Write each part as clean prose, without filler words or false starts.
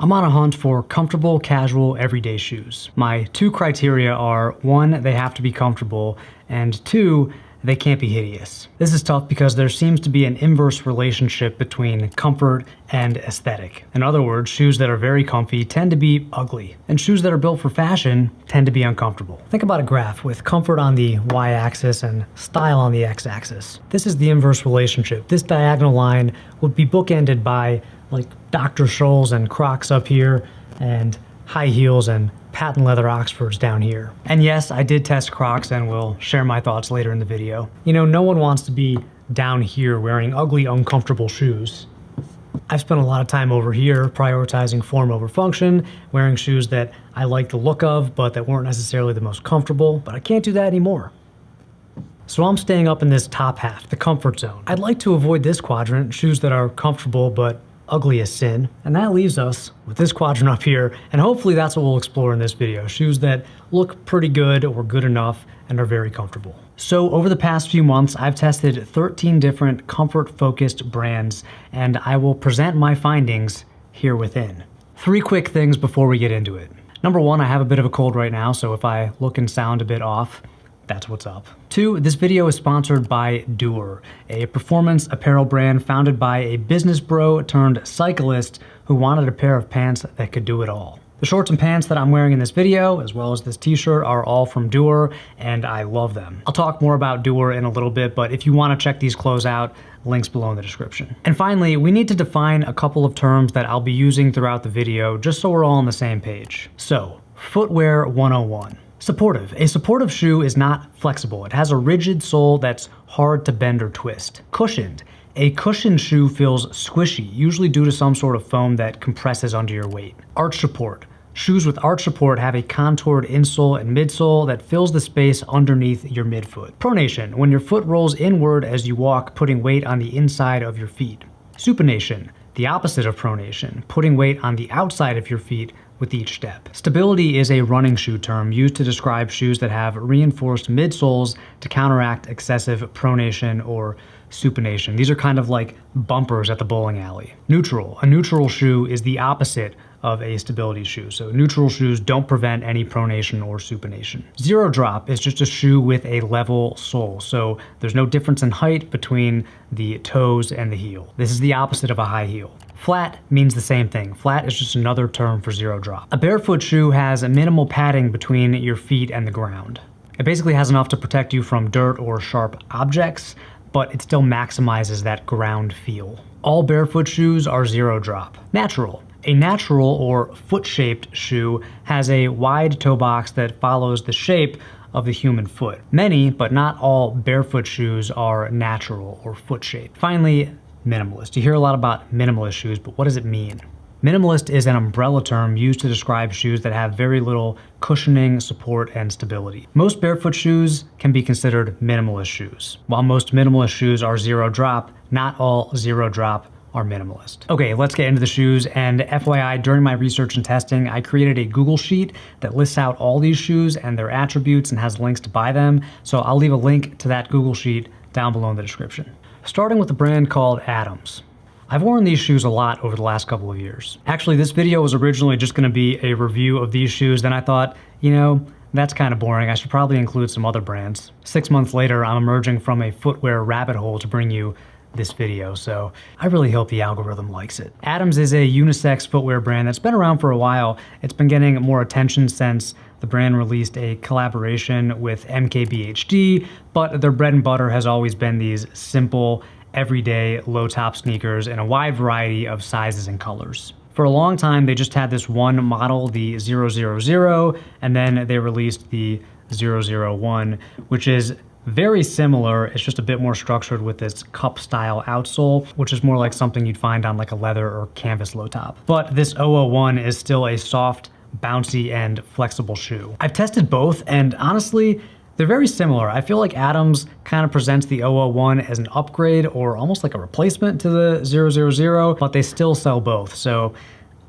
I'm on a hunt for comfortable, casual, everyday shoes. My two criteria are, one, they have to be comfortable, and two, they can't be hideous. This is tough because there seems to be an inverse relationship between comfort and aesthetic. In other words, shoes that are very comfy tend to be ugly, and shoes that are built for fashion tend to be uncomfortable. Think about a graph with comfort on the y-axis and style on the x-axis. This is the inverse relationship. This diagonal line would be bookended by like Dr. Scholl's and Crocs up here, and high heels and patent leather Oxfords down here. And yes, I did test Crocs and will share my thoughts later in the video. You know, no one wants to be down here wearing ugly, uncomfortable shoes. I've spent a lot of time over here prioritizing form over function, wearing shoes that I like the look of, but that weren't necessarily the most comfortable, but I can't do that anymore. So I'm staying up in this top half, the comfort zone. I'd like to avoid this quadrant, shoes that are comfortable but ugly as sin, and that leaves us with this quadrant up here, and hopefully that's what we'll explore in this video. Shoes that look pretty good or good enough and are very comfortable. So over the past few months, I've tested 13 different comfort-focused brands, and I will present my findings here within. 3 quick things before we get into it. Number 1, I have a bit of a cold right now, so if I look and sound a bit off, that's what's up. 2, this video is sponsored by DUER, a performance apparel brand founded by a business bro turned cyclist who wanted a pair of pants that could do it all. The shorts and pants that I'm wearing in this video, as well as this t-shirt, are all from DUER, and I love them. I'll talk more about DUER in a little bit, but if you want to check these clothes out, links below in the description. And finally, we need to define a couple of terms that I'll be using throughout the video, just so we're all on the same page. So, Footwear 101. Supportive. A supportive shoe is not flexible. It has a rigid sole that's hard to bend or twist. Cushioned. A cushioned shoe feels squishy, usually due to some sort of foam that compresses under your weight. Arch support. Shoes with arch support have a contoured insole and midsole that fills the space underneath your midfoot. Pronation. When your foot rolls inward as you walk, putting weight on the inside of your feet. Supination. The opposite of pronation, putting weight on the outside of your feet with each step. Stability is a running shoe term used to describe shoes that have reinforced midsoles to counteract excessive pronation or supination. These are kind of like bumpers at the bowling alley. Neutral. A neutral shoe is the opposite of a stability shoe. So neutral shoes don't prevent any pronation or supination. Zero drop is just a shoe with a level sole. So there's no difference in height between the toes and the heel. This is the opposite of a high heel. Flat means the same thing. Flat is just another term for zero drop. A barefoot shoe has a minimal padding between your feet and the ground. It basically has enough to protect you from dirt or sharp objects, but it still maximizes that ground feel. All barefoot shoes are zero drop. Natural. A natural or foot-shaped shoe has a wide toe box that follows the shape of the human foot. Many, but not all, barefoot shoes are natural or foot-shaped. Finally, minimalist. You hear a lot about minimalist shoes, but what does it mean? Minimalist is an umbrella term used to describe shoes that have very little cushioning, support, and stability. Most barefoot shoes can be considered minimalist shoes. While most minimalist shoes are zero drop, not all zero drop are minimalist. Okay, let's get into the shoes, and FYI, during my research and testing, I created a Google sheet that lists out all these shoes and their attributes and has links to buy them, so I'll leave a link to that Google sheet down below in the description. Starting with a brand called Adams. I've worn these shoes a lot over the last couple of years. Actually, this video was originally just gonna be a review of these shoes, then I thought, you know, that's kind of boring. I should probably include some other brands. 6 months later, I'm emerging from a footwear rabbit hole to bring you this video, so I really hope the algorithm likes it. Adams is a unisex footwear brand that's been around for a while. It's been getting more attention since the brand released a collaboration with MKBHD, but their bread and butter has always been these simple, everyday, low-top sneakers in a wide variety of sizes and colors. For a long time, they just had this one model, the 000, and then they released the 001, which is very similar. It's just a bit more structured with this cup style outsole, which is more like something you'd find on like a leather or canvas low top. But this 001 is still a soft, bouncy, and flexible shoe. I've tested both, and honestly, they're very similar. I feel like Adams kind of presents the 001 as an upgrade or almost like a replacement to the 000, but they still sell both. So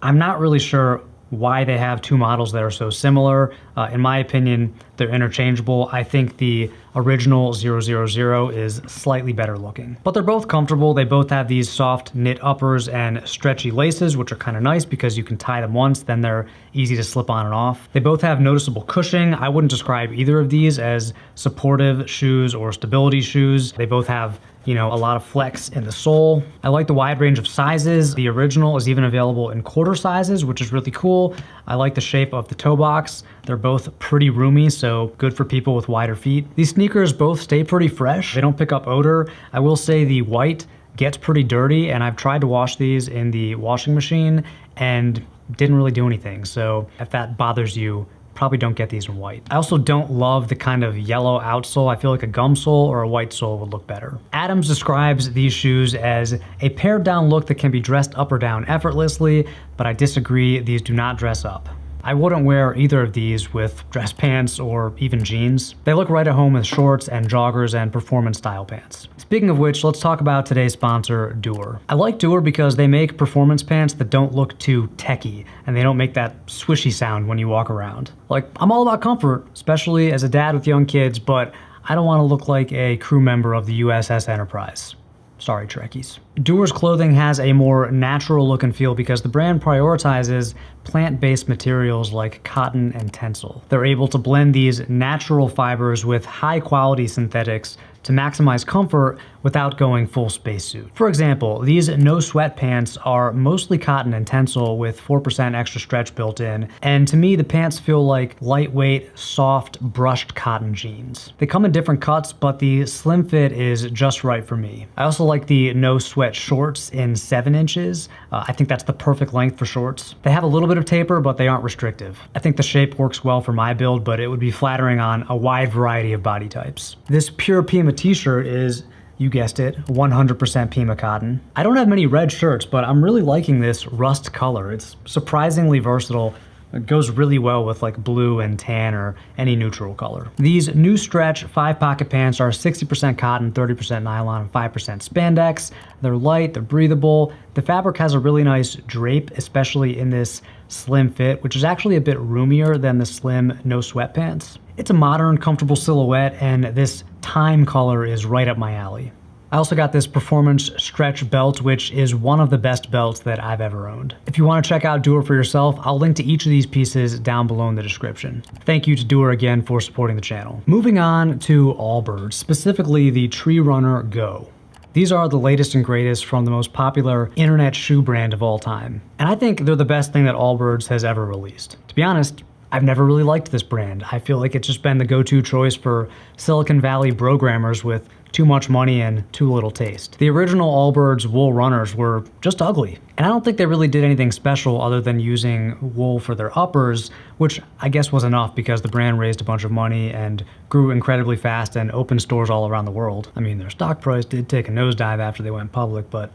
I'm not really sure why they have two models that are so similar. In my opinion, they're interchangeable. I think the original 000 is slightly better looking. But they're both comfortable. They both have these soft knit uppers and stretchy laces, which are kind of nice because you can tie them once, then they're easy to slip on and off. They both have noticeable cushioning. I wouldn't describe either of these as supportive shoes or stability shoes. They both have, you know, a lot of flex in the sole. I like the wide range of sizes. The original is even available in quarter sizes, which is really cool. I like the shape of the toe box. They're both pretty roomy, so good for people with wider feet. These sneakers both stay pretty fresh. They don't pick up odor. I will say the white gets pretty dirty, and I've tried to wash these in the washing machine and didn't really do anything. So if that bothers you, probably don't get these in white. I also don't love the kind of yellow outsole. I feel like a gum sole or a white sole would look better. Adams describes these shoes as a pared down look that can be dressed up or down effortlessly, but I disagree. These do not dress up. I wouldn't wear either of these with dress pants or even jeans. They look right at home with shorts and joggers and performance style pants. Speaking of which, let's talk about today's sponsor, DUER. I like DUER because they make performance pants that don't look too techy, and they don't make that swishy sound when you walk around. Like, I'm all about comfort, especially as a dad with young kids, but I don't want to look like a crew member of the USS Enterprise. Sorry, Trekkies. DUER's clothing has a more natural look and feel because the brand prioritizes plant-based materials like cotton and tencel. They're able to blend these natural fibers with high-quality synthetics to maximize comfort without going full spacesuit. For example, these no-sweat pants are mostly cotton and tencel with 4% extra stretch built in, and to me the pants feel like lightweight, soft, brushed cotton jeans. They come in different cuts, but the slim fit is just right for me. I also like the no-sweat shorts in 7 inches. I think that's the perfect length for shorts. They have a little bit of taper, but they aren't restrictive. I think the shape works well for my build, but it would be flattering on a wide variety of body types. This pure Pima t-shirt is, you guessed it, 100% Pima cotton. I don't have many red shirts, but I'm really liking this rust color. It's surprisingly versatile. It goes really well with like blue and tan or any neutral color. These new stretch 5-pocket pants are 60% cotton, 30% nylon, and 5% spandex. They're light, they're breathable. The fabric has a really nice drape, especially in this slim fit, which is actually a bit roomier than the slim no sweat pants. It's a modern, comfortable silhouette, and this time color is right up my alley. I also got this performance stretch belt, which is one of the best belts that I've ever owned. If you want to check out DUER for yourself, I'll link to each of these pieces down below in the description. Thank you to DUER again for supporting the channel. Moving on to Allbirds, specifically the Tree Runner Go. These are the latest and greatest from the most popular internet shoe brand of all time. And I think they're the best thing that Allbirds has ever released. To be honest, I've never really liked this brand. I feel like it's just been the go-to choice for Silicon Valley programmers with too much money and too little taste. The original Allbirds wool runners were just ugly, and I don't think they really did anything special other than using wool for their uppers, which I guess was enough because the brand raised a bunch of money and grew incredibly fast and opened stores all around the world. I mean, their stock price did take a nosedive after they went public, but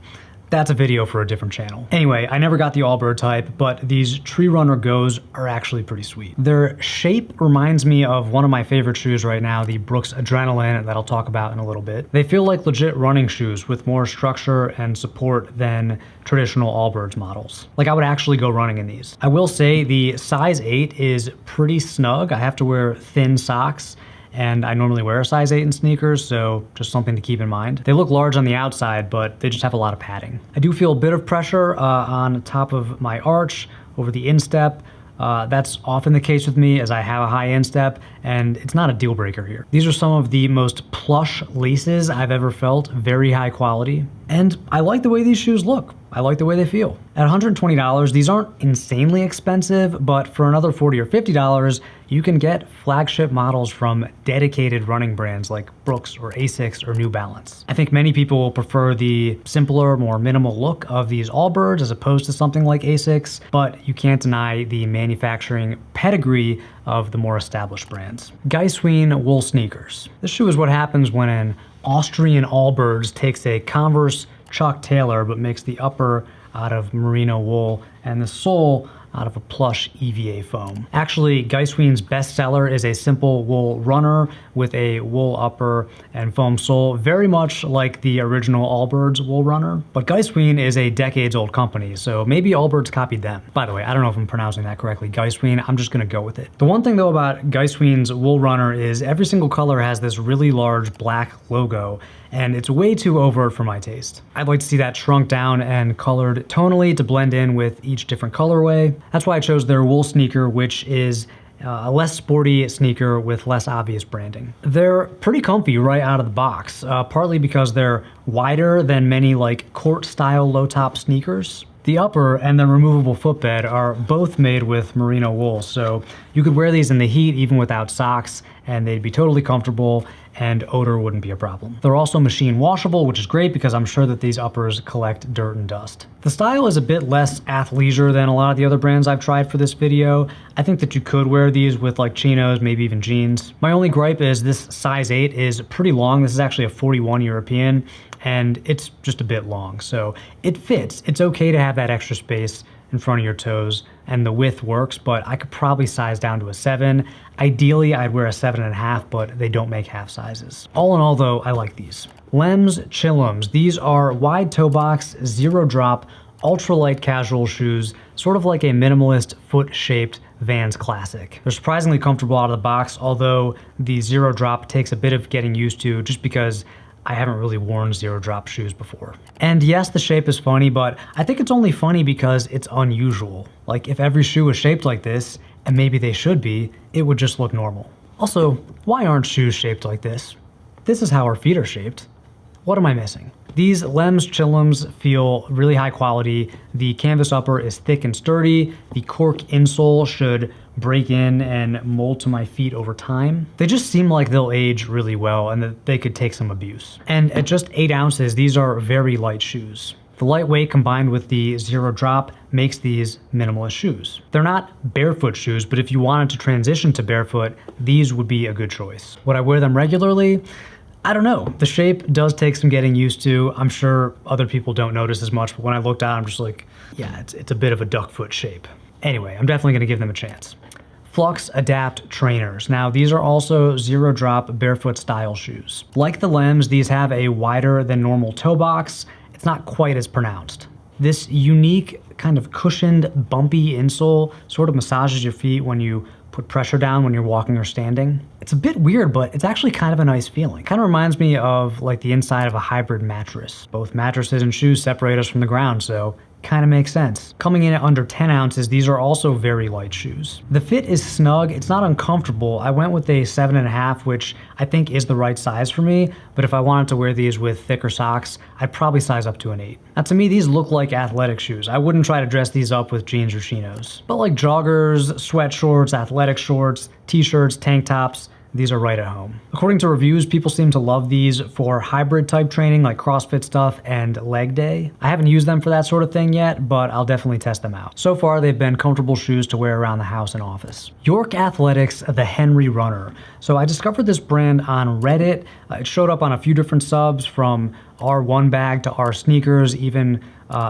that's a video for a different channel. Anyway, I never got the Allbird type, but these Tree Runner Go's are actually pretty sweet. Their shape reminds me of one of my favorite shoes right now, the Brooks Adrenaline, that I'll talk about in a little bit. They feel like legit running shoes with more structure and support than traditional Allbirds models. Like, I would actually go running in these. I will say the size 8 is pretty snug. I have to wear thin socks, and I normally wear a size 8 in sneakers, so just something to keep in mind. They look large on the outside, but they just have a lot of padding. I do feel a bit of pressure on top of my arch, over the instep. That's often the case with me as I have a high instep, and it's not a deal breaker here. These are some of the most plush laces I've ever felt, very high quality. And I like the way these shoes look. I like the way they feel. At $120, these aren't insanely expensive, but for another $40 or $50, you can get flagship models from dedicated running brands like Brooks or Asics or New Balance. I think many people will prefer the simpler, more minimal look of these Allbirds as opposed to something like Asics, but you can't deny the manufacturing pedigree of the more established brands. GIESSWEIN wool sneakers. This shoe is what happens when an Austrian Allbirds takes a Converse Chuck Taylor but makes the upper out of merino wool and the sole out of a plush EVA foam. Actually, GIESSWEIN's bestseller is a simple wool runner with a wool upper and foam sole, very much like the original Allbirds wool runner. But GIESSWEIN is a decades-old company, so maybe Allbirds copied them. By the way, I don't know if I'm pronouncing that correctly, GIESSWEIN, I'm just gonna go with it. The one thing though about GIESSWEIN's wool runner is every single color has this really large black logo, and it's way too overt for my taste. I'd like to see that shrunk down and colored tonally to blend in with each different colorway. That's why I chose their wool sneaker, which is a less sporty sneaker with less obvious branding. They're pretty comfy right out of the box, partly because they're wider than many like court-style low-top sneakers. The upper and the removable footbed are both made with merino wool, so you could wear these in the heat even without socks, and they'd be totally comfortable and odor wouldn't be a problem. They're also machine washable, which is great because I'm sure that these uppers collect dirt and dust. The style is a bit less athleisure than a lot of the other brands I've tried for this video. I think that you could wear these with like chinos, maybe even jeans. My only gripe is this size 8 is pretty long. This is actually a 41 European, and it's just a bit long, so it fits. It's okay to have that extra space in front of your toes, and the width works, but I could probably size down to a 7. Ideally, I'd wear a 7.5, but they don't make half sizes. All in all though, I like these. Lems Chillums. These are wide toe box, zero drop, ultralight casual shoes, sort of like a minimalist foot-shaped Vans classic. They're surprisingly comfortable out of the box, although the zero drop takes a bit of getting used to just because I haven't really worn zero drop shoes before. And yes, the shape is funny, but I think it's only funny because it's unusual. Like if every shoe was shaped like this, and maybe they should be, it would just look normal. Also, why aren't shoes shaped like this? This is how our feet are shaped. What am I missing? These Lems Chillums feel really high quality. The canvas upper is thick and sturdy. The cork insole should break in and mold to my feet over time. They just seem like they'll age really well and that they could take some abuse. And at just 8 ounces, these are very light shoes. The lightweight combined with the zero drop makes these minimalist shoes. They're not barefoot shoes, but if you wanted to transition to barefoot, these would be a good choice. Would I wear them regularly? I don't know. The shape does take some getting used to. I'm sure other people don't notice as much, but when I looked at it, I'm just like, yeah, it's a bit of a duck foot shape. Anyway, I'm definitely gonna give them a chance. Flux Adapt trainers. Now, these are also zero drop barefoot style shoes. Like the Lems, these have a wider than normal toe box. It's not quite as pronounced. This unique kind of cushioned, bumpy insole sort of massages your feet when you put pressure down when you're walking or standing. It's a bit weird, but it's actually kind of a nice feeling. Kind of reminds me of like the inside of a hybrid mattress. Both mattresses and shoes separate us from the ground, so kind of makes sense. Coming in at under 10 ounces, these are also very light shoes. The fit is snug, it's not uncomfortable. I went with a 7.5, which I think is the right size for me, but if I wanted to wear these with thicker socks, I'd probably size up to an 8. Now to me, these look like athletic shoes. I wouldn't try to dress these up with jeans or chinos. But like joggers, sweatshorts, athletic shorts, t-shirts, tank tops, these are right at home. According to reviews, people seem to love these for hybrid type training like CrossFit stuff and leg day. I haven't used them for that sort of thing yet, but I'll definitely test them out. So far, they've been comfortable shoes to wear around the house and office. York Athletics, the Henry Runner. So I discovered this brand on Reddit. It showed up on a few different subs from R1 bag to R sneakers, even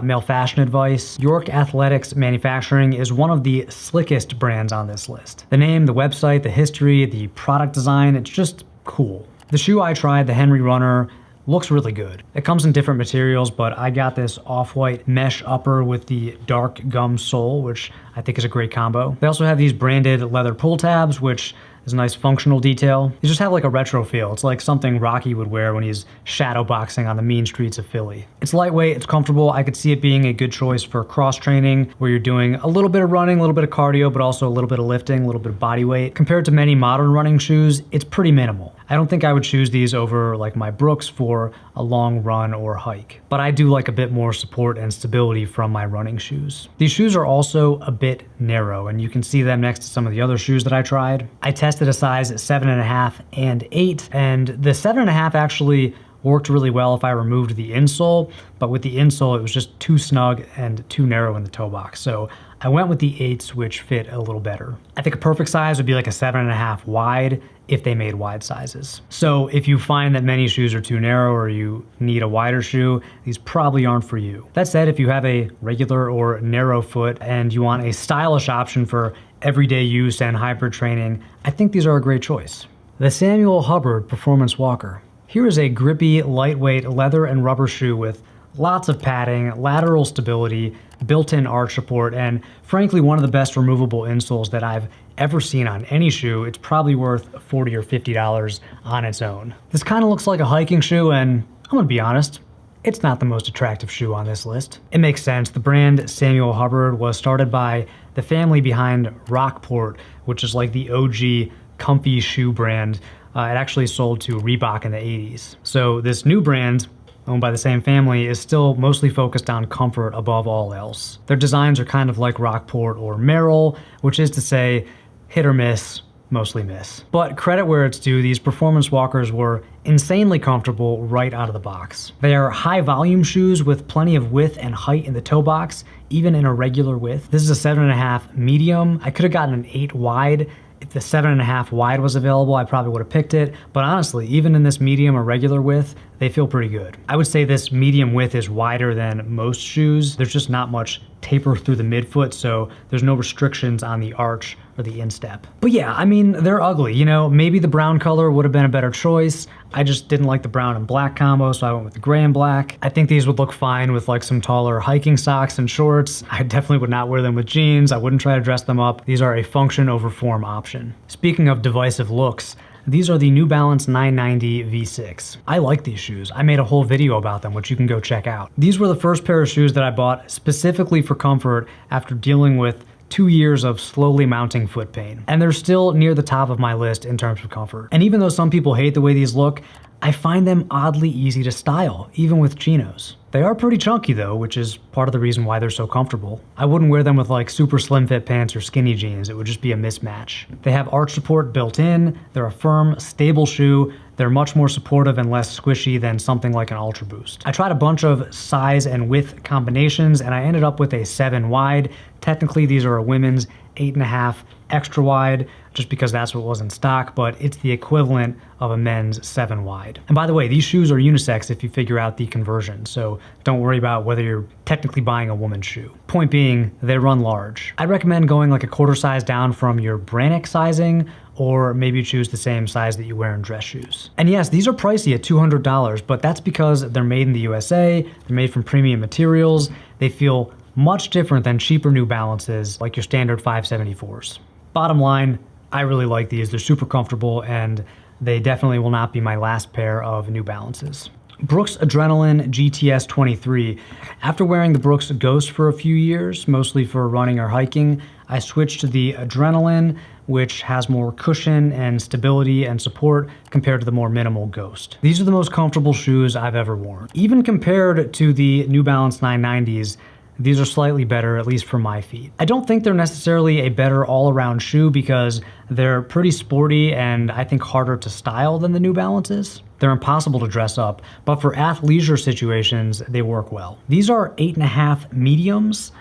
male fashion advice. York Athletics Manufacturing is one of the slickest brands on this list. The name, the website, the history, the product design, it's just cool. The shoe I tried, the Henry Runner, looks really good. It comes in different materials, but I got this off-white mesh upper with the dark gum sole, which I think is a great combo. They also have these branded leather pull tabs, which is a nice functional detail. They just have like a retro feel. It's like something Rocky would wear when he's shadow boxing on the mean streets of Philly. It's lightweight, it's comfortable. I could see it being a good choice for cross training where you're doing a little bit of running, a little bit of cardio, but also a little bit of lifting, a little bit of body weight. Compared to many modern running shoes, it's pretty minimal. I don't think I would choose these over like my Brooks for a long run or hike, but I do like a bit more support and stability from my running shoes. These shoes are also a bit narrow, and you can see them next to some of the other shoes that I tried. I tested a size 7.5 and 8, and the 7.5 actually worked really well if I removed the insole, but with the insole, it was just too snug and too narrow in the toe box. So I went with the 8s, which fit a little better. I think a perfect size would be like a 7.5 wide if they made wide sizes. So if you find that many shoes are too narrow or you need a wider shoe, these probably aren't for you. That said, if you have a regular or narrow foot and you want a stylish option for everyday use and hybrid training, I think these are a great choice. The Samuel Hubbard Performance Walker. Here is a grippy, lightweight leather and rubber shoe with lots of padding, lateral stability, built-in arch support, and frankly one of the best removable insoles that I've ever seen on any shoe. It's probably worth $40 or $50 on its own. This kind of looks like a hiking shoe, and I'm gonna be honest, it's not the most attractive shoe on this list. It makes sense. The brand Samuel Hubbard was started by the family behind Rockport, which is like the OG comfy shoe brand. It actually sold to Reebok in the 80s. So this new brand, owned by the same family, is still mostly focused on comfort above all else. Their designs are kind of like Rockport or Merrell, which is to say, hit or miss, mostly miss. But credit where it's due, these performance walkers were insanely comfortable right out of the box. They are high volume shoes with plenty of width and height in the toe box, even in a regular width. This is a 7.5 medium. I could have gotten an 8 wide. If the 7.5 wide was available, I probably would have picked it. But honestly, even in this medium or regular width, they feel pretty good. I would say this medium width is wider than most shoes. There's just not much taper through the midfoot, so there's no restrictions on the arch or the instep. But yeah, I mean, they're ugly. You know, maybe the brown color would have been a better choice. I just didn't like the brown and black combo, so I went with the gray and black. I think these would look fine with like some taller hiking socks and shorts. I definitely would not wear them with jeans. I wouldn't try to dress them up. These are a function over form option. Speaking of divisive looks, these are the New Balance 990 V6. I like these shoes. I made a whole video about them, which you can go check out. These were the first pair of shoes that I bought specifically for comfort after dealing with 2 years of slowly mounting foot pain. And they're still near the top of my list in terms of comfort. And even though some people hate the way these look, I find them oddly easy to style, even with chinos. They are pretty chunky though, which is part of the reason why they're so comfortable. I wouldn't wear them with like super slim fit pants or skinny jeans. It would just be a mismatch. They have arch support built in. They're a firm, stable shoe. They're much more supportive and less squishy than something like an Ultra Boost. I tried a bunch of size and width combinations and I ended up with a 7 wide. Technically, these are a women's 8.5 extra wide, just because that's what was in stock, but it's the equivalent of a men's 7 wide. And by the way, these shoes are unisex if you figure out the conversion, so don't worry about whether you're technically buying a woman's shoe. Point being, they run large. I'd recommend going like a quarter size down from your Brannick sizing, or maybe choose the same size that you wear in dress shoes. And yes, these are pricey at $200, but that's because they're made in the USA, they're made from premium materials, they feel much different than cheaper New Balances like your standard 574s. Bottom line, I really like these. They're super comfortable and they definitely will not be my last pair of New Balances. Brooks Adrenaline GTS 23. After wearing the Brooks Ghost for a few years, mostly for running or hiking, I switched to the Adrenaline, which has more cushion and stability and support compared to the more minimal Ghost. These are the most comfortable shoes I've ever worn. Even compared to the New Balance 990s, these are slightly better, at least for my feet. I don't think they're necessarily a better all-around shoe because they're pretty sporty and I think harder to style than the New Balances. They're impossible to dress up, but for athleisure situations, they work well. These are 8.5 mediums,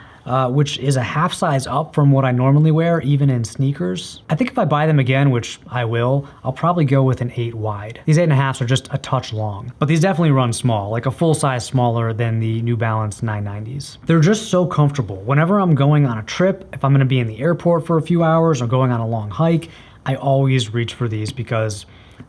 which is a half size up from what I normally wear, even in sneakers. I think if I buy them again, which I will, I'll probably go with an 8 wide. These 8.5s are just a touch long, but these definitely run small, like a full size smaller than the New Balance 990s. They're just so comfortable. Whenever I'm going on a trip, if I'm gonna be in the airport for a few hours or going on a long hike, I always reach for these because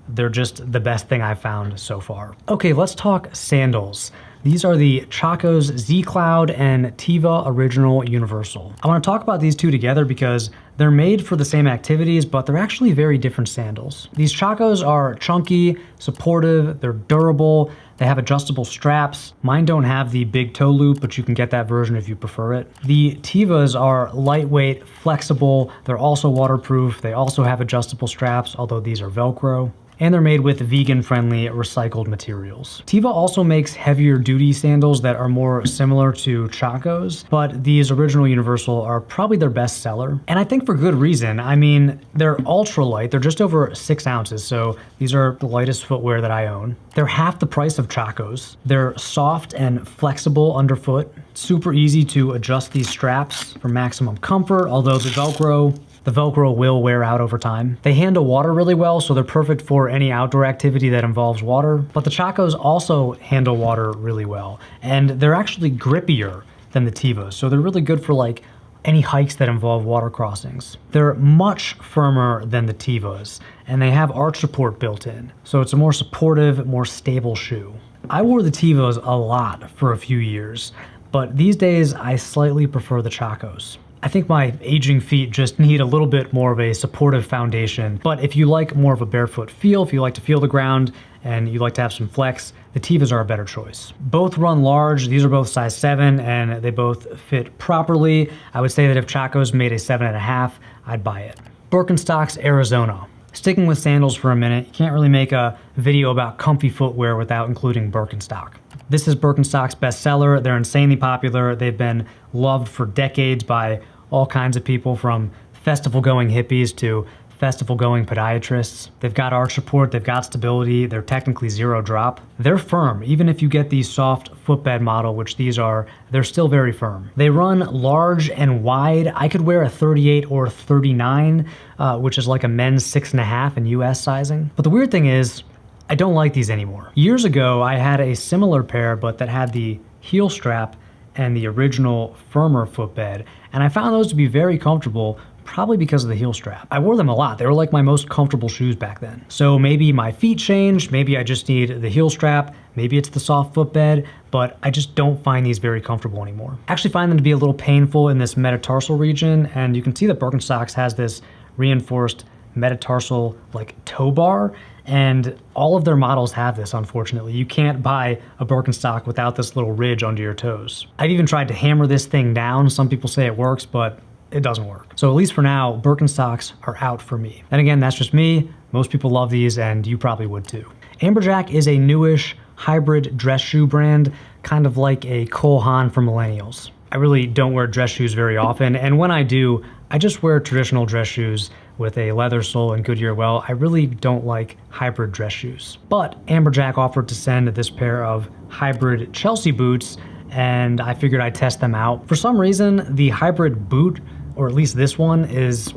they're just the best thing I've found so far. Okay, let's talk sandals. These are the Chaco's Z Cloud and Teva Original Universal. I want to talk about these two together because they're made for the same activities, but they're actually very different sandals. These Chacos are chunky, supportive, they're durable, they have adjustable straps. Mine don't have the big toe loop, but you can get that version if you prefer it. The Tevas are lightweight, flexible, they're also waterproof, they also have adjustable straps, although these are Velcro. And they're made with vegan-friendly recycled materials. Teva also makes heavier duty sandals that are more similar to Chaco's, but these Original Universal are probably their best seller. And I think for good reason. I mean, they're ultra light, they're just over 6 ounces, so these are the lightest footwear that I own. They're half the price of Chaco's. They're soft and flexible underfoot. Super easy to adjust these straps for maximum comfort, although the Velcro will wear out over time. They handle water really well, so they're perfect for any outdoor activity that involves water. But the Chacos also handle water really well, and they're actually grippier than the Tevas, so they're really good for like any hikes that involve water crossings. They're much firmer than the Tevas, and they have arch support built in, so it's a more supportive, more stable shoe. I wore the Tevas a lot for a few years, but these days I slightly prefer the Chacos. I think my aging feet just need a little bit more of a supportive foundation, but if you like more of a barefoot feel, if you like to feel the ground, and you like to have some flex, the Tevas are a better choice. Both run large, these are both size 7, and they both fit properly. I would say that if Chacos made a 7.5, I'd buy it. Birkenstocks Arizona. Sticking with sandals for a minute, you can't really make a video about comfy footwear without including Birkenstock. This is Birkenstock's bestseller. They're insanely popular. They've been loved for decades by all kinds of people, from festival-going hippies to festival-going podiatrists. They've got arch support, they've got stability, they're technically zero drop. They're firm. Even if you get the soft footbed model, which these are, they're still very firm. They run large and wide. I could wear a 38 or 39, which is like a men's 6.5 in US sizing. But the weird thing is, I don't like these anymore. Years ago, I had a similar pair, but that had the heel strap and the original firmer footbed, and I found those to be very comfortable, probably because of the heel strap. I wore them a lot. They were like my most comfortable shoes back then. So maybe my feet changed, maybe I just need the heel strap, maybe it's the soft footbed, but I just don't find these very comfortable anymore. I actually find them to be a little painful in this metatarsal region, and you can see that Birkenstocks has this reinforced metatarsal like toe bar, and all of their models have this, unfortunately. You can't buy a Birkenstock without this little ridge under your toes. I've even tried to hammer this thing down. Some people say it works, but it doesn't work. So at least for now, Birkenstocks are out for me. And again, that's just me. Most people love these, and you probably would too. Amberjack is a newish hybrid dress shoe brand, kind of like a Cole Haan for millennials. I really don't wear dress shoes very often, and when I do, I just wear traditional dress shoes with a leather sole and Goodyear well. I really don't like hybrid dress shoes. But Amberjack offered to send this pair of hybrid Chelsea boots, and I figured I'd test them out. For some reason, the hybrid boot, or at least this one, is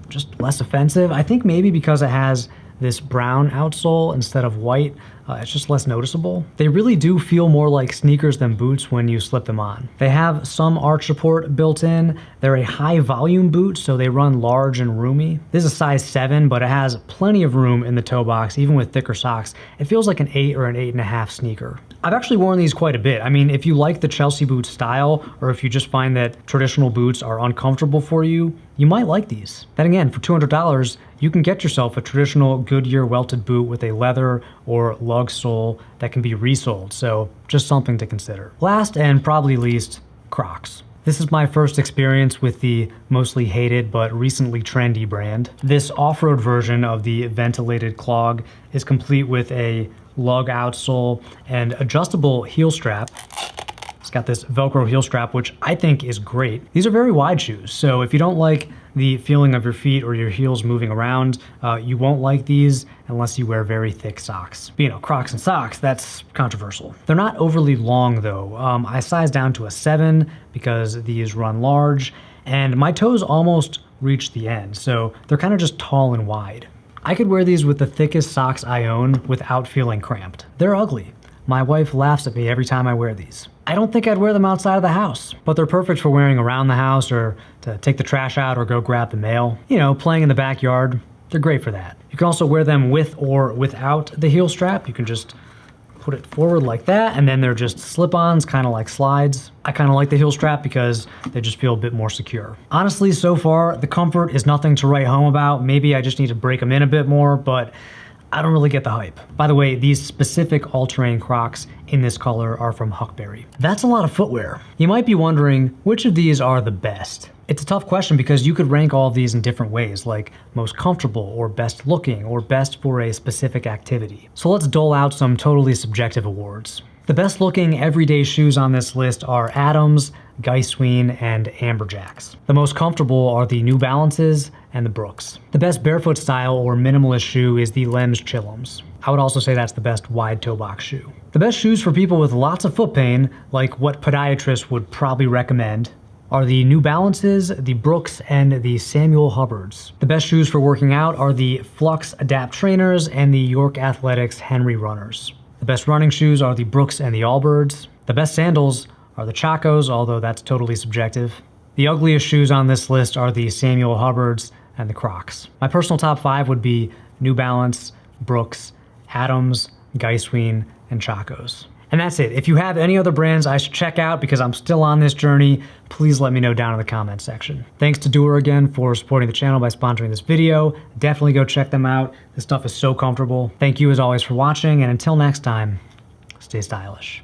just less offensive. I think maybe because it has this brown outsole instead of white, it's just less noticeable. They really do feel more like sneakers than boots when you slip them on. They have some arch support built in. They're a high volume boot, so they run large and roomy. This is a size 7, but it has plenty of room in the toe box, even with thicker socks. It feels like an 8 or an 8.5 sneaker. I've actually worn these quite a bit. I mean, if you like the Chelsea boot style, or if you just find that traditional boots are uncomfortable for you, you might like these. Then again, for $200, you can get yourself a traditional Goodyear welted boot with a leather or lug sole that can be resoled, so just something to consider. Last and probably least, Crocs. This is my first experience with the mostly hated but recently trendy brand. This off-road version of the ventilated clog is complete with a lug outsole and adjustable heel strap. It's got this Velcro heel strap, which I think is great. These are very wide shoes, so if you don't like the feeling of your feet or your heels moving around, you won't like these unless you wear very thick socks. But, you know, Crocs and socks, that's controversial. They're not overly long though. I sized down to a 7 because these run large, and my toes almost reach the end, so they're kind of just tall and wide. I could wear these with the thickest socks I own without feeling cramped. They're ugly. My wife laughs at me every time I wear these. I don't think I'd wear them outside of the house, but they're perfect for wearing around the house or to take the trash out or go grab the mail. You know, playing in the backyard, they're great for that. You can also wear them with or without the heel strap. You can just put it forward like that, and then they're just slip-ons, kind of like slides. I kind of like the heel strap because they just feel a bit more secure. Honestly, so far, the comfort is nothing to write home about. Maybe I just need to break them in a bit more, but I don't really get the hype. By the way, these specific all-terrain Crocs in this color are from Huckberry. That's a lot of footwear. You might be wondering, which of these are the best? It's a tough question because you could rank all of these in different ways, like most comfortable or best looking or best for a specific activity. So let's dole out some totally subjective awards. The best looking everyday shoes on this list are Adams, GIESSWEIN, and Amberjacks. The most comfortable are the New Balances and the Brooks. The best barefoot style or minimalist shoe is the Lems Chillums. I would also say that's the best wide toe box shoe. The best shoes for people with lots of foot pain, like what podiatrists would probably recommend, are the New Balances, the Brooks, and the Samuel Hubbards. The best shoes for working out are the Flux Adapt Trainers and the York Athletics Henry Runners. The best running shoes are the Brooks and the Allbirds. The best sandals are the Chacos, although that's totally subjective. The ugliest shoes on this list are the Samuel Hubbards and the Crocs. My personal top 5 would be New Balance, Brooks, Adams, GIESSWEIN, and Chacos. And that's it. If you have any other brands I should check out because I'm still on this journey, please let me know down in the comments section. Thanks to DUER again for supporting the channel by sponsoring this video. Definitely go check them out. This stuff is so comfortable. Thank you as always for watching, and until next time, stay stylish.